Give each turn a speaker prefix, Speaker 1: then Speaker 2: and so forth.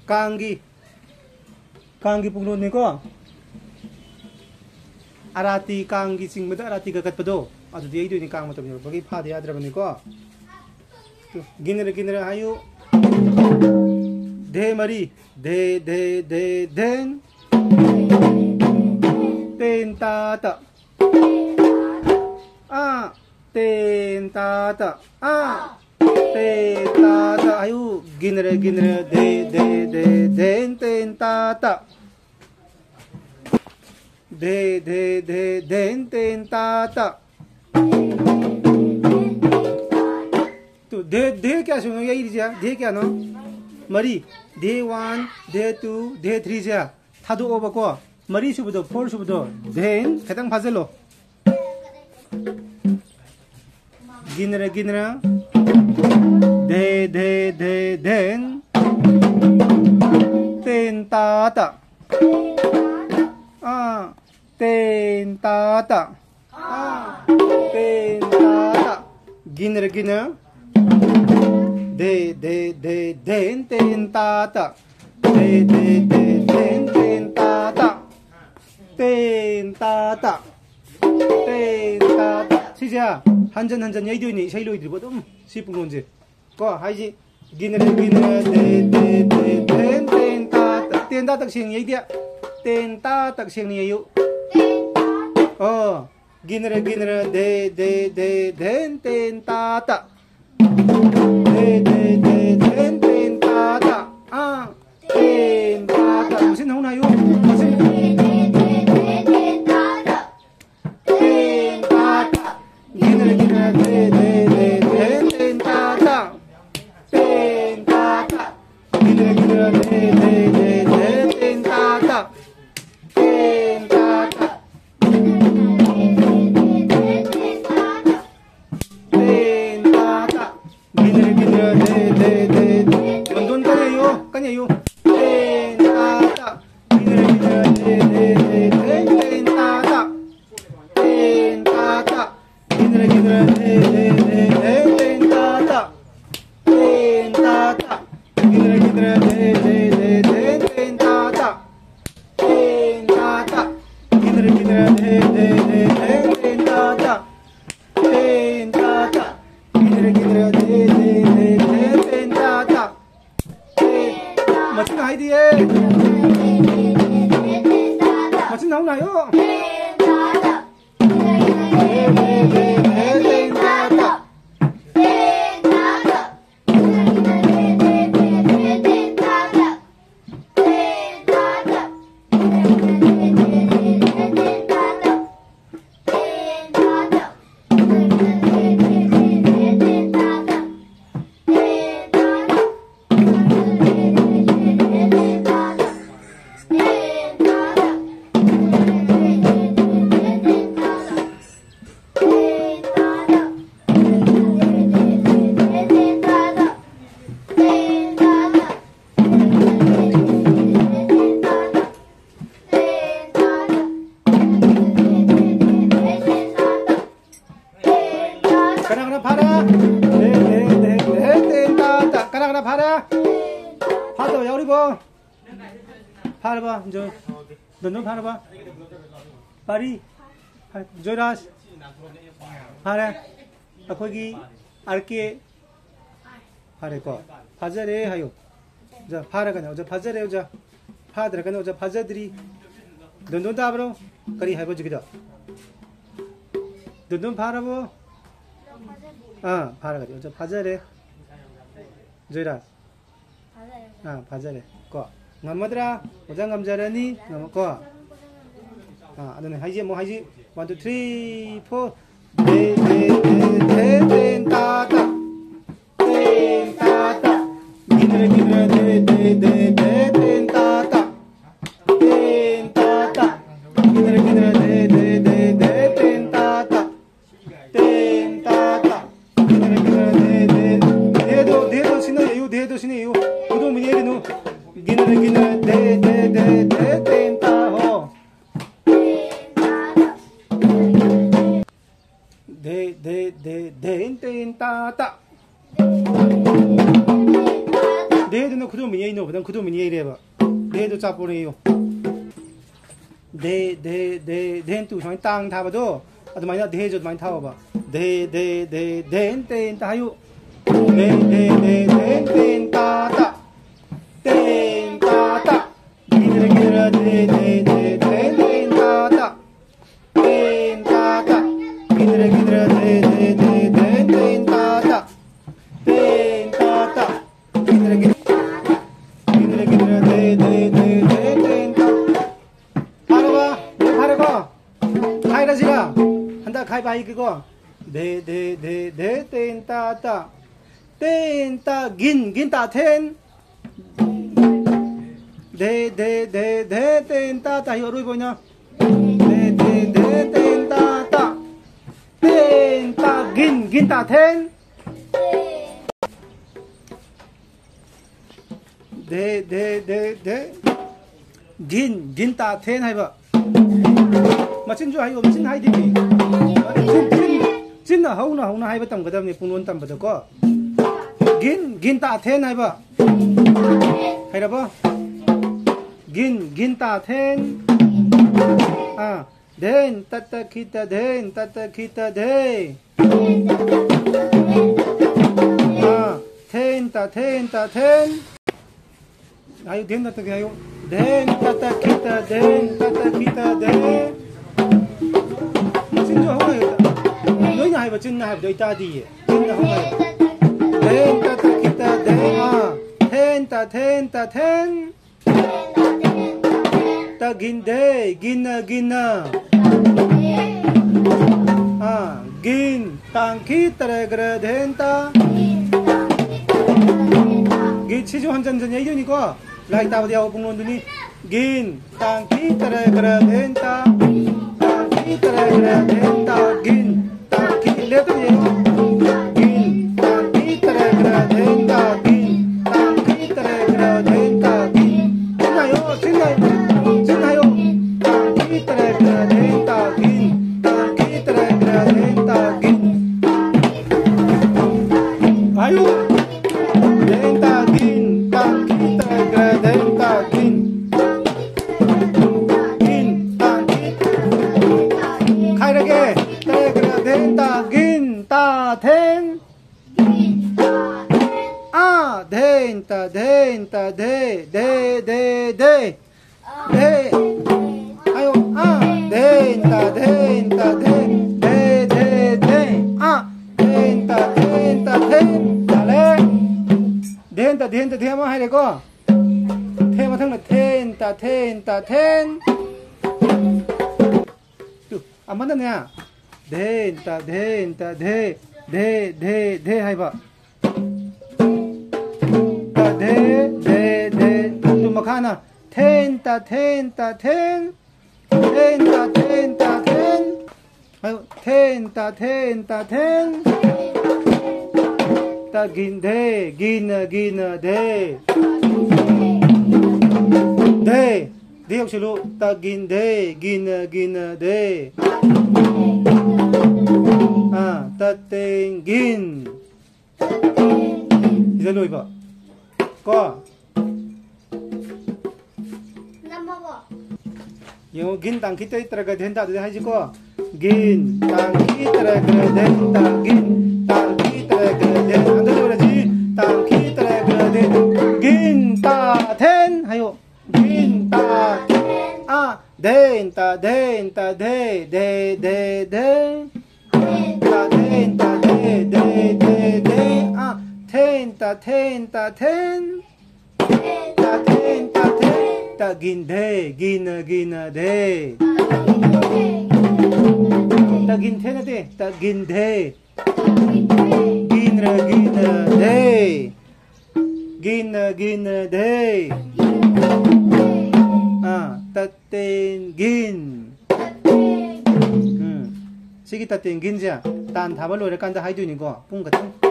Speaker 1: Kangi pungnon ko. Arati Kangi sing mada arati gagat pado. Adu dia itu ni kang matam ni. Bagi pha dia adra bani ko. Ginera hayu. De mari de den. Ten ta ta. Ten ta ta. Ten ta ta. Ayo ginera de den ten ta ta. De den ten ta ta. तो दे क्या सुनो यही लीजिए दे क्या नो मरी दे 1 दे 2 दे 3 자 타도 오버고 머리 수부터 폴 수부터 된 해당 파zel로 기느라 된 땐따따 땐따따 땐따따 기느라 den tentata tentata 시자 한전 여의도니 샤일로이들 보통 시분 건지 거 하이지 기느라 tentata tentata 생 여의디야 tentata 생이에요 기느라 den tentata tentata tentata 무슨 나오나요? 무슨 tentata 기느라 tentata tentata 기느라 tentata 까냐요 tentata tentata tentata 멋진 아이디어 멋진 나오나요? 파도 야 우리 봐 팔아봐 저 넌 팔아봐 파리 조라스 파라 거기 알게 파래 거 바자래 하요 자 파라가냐 어저 바자래 오자 파들어가냐 오자 바자들이 넌 답으로 거리 해보지 그죠 넌 팔아보 파라가지 어저 바자래 조라스 바자래 거 ngammadra ojang ngamjarani ngamko adone haji mo haji 1 2 3 4 ten tata gidre ten tata gidre ten tata dedo sineyo udo miniere no gidre tenta ho tentata 네도 그도 미니 노 그다음 그도 미니 이래봐 네도 짜보래요 네또 저희 땅 타봐도 아주 많이 네저 많이 타봐봐 네뗀 따요 네뗀 따따 뗀 따따 기들어 네뗀 따따 뗀 따따 기들어 네뗀 따따 뗀 따따 기들어 하이라지라 한다 가이바이 그거 뗀 따따 뗀 따 긴 따텐 뗀 따따 이거 어디 보냐 뗀 따따 뗀 따 긴 따텐 긴 따텐 하이바 마친 줄 하이고 마친 하이디 진나 하우나 하이바 땀 그다음에 분원 땀 받고 긴 따텐 하이바 하이라봐 긴 따텐 아 뗀 따따 기타 뗀 따따 기타 뗀 아 뗀 따텐 아유 뗀 따따 아유 뗀 따따 기타 뗀 따따 기타 뗀 진짜 하와이다 너희는 하이바 진나 하이바 너희 따디 진나 하와이 뗀 따따 기타 뗀 아 뗀 따텐 따긴데 긴나 아 긴 땅기 따라 그래 뗀따 기 치즈 환전전 얘기니까 라이 따버디하고 북론더니 긴 땅기 따라 그래 뗀따 땅기 따라 그래 뗀따 긴 땅기 레더니 긴 땅기 따라 그래 뗀따 긴 땅기 따라 그래 뗀따 긴 진나요 땅기 따라 그래 뗀따 긴 땅기 따라 그래 뗀따 긴 아유 뗀따 긴 땅기 따라 그래 뗀따 긴 땅기 가이라게 따라 그래 뗀따 긴 따텐 아 뗀따 데 아유 아 뗀따 데 아 뗀따 잘해 뗀따 대마 하려고 테마ทั้ง 뗀따 안 맞았냐 뗀따 데 하이바 또 막하나 뗀따 아유 뗀따 따긴데 기나 데 역시로 따긴데 기나 데 아 따땡긴 이제로 이봐 거 요 긴 땅기 따라가 된다 하지고 긴 땅기 따라가 된다 긴 땅기 따라가 된다 안 들어오지 땅기 따라가 된다 긴 따텐 하요 긴 따 아 뗀따 데 아 뗀따 따긴데 기나 데 따긴 테나데 따긴데 기나 데 아 따땡긴 시기 따땡긴자 딴 답을 노래 깐다 하이두니까 뿡 같은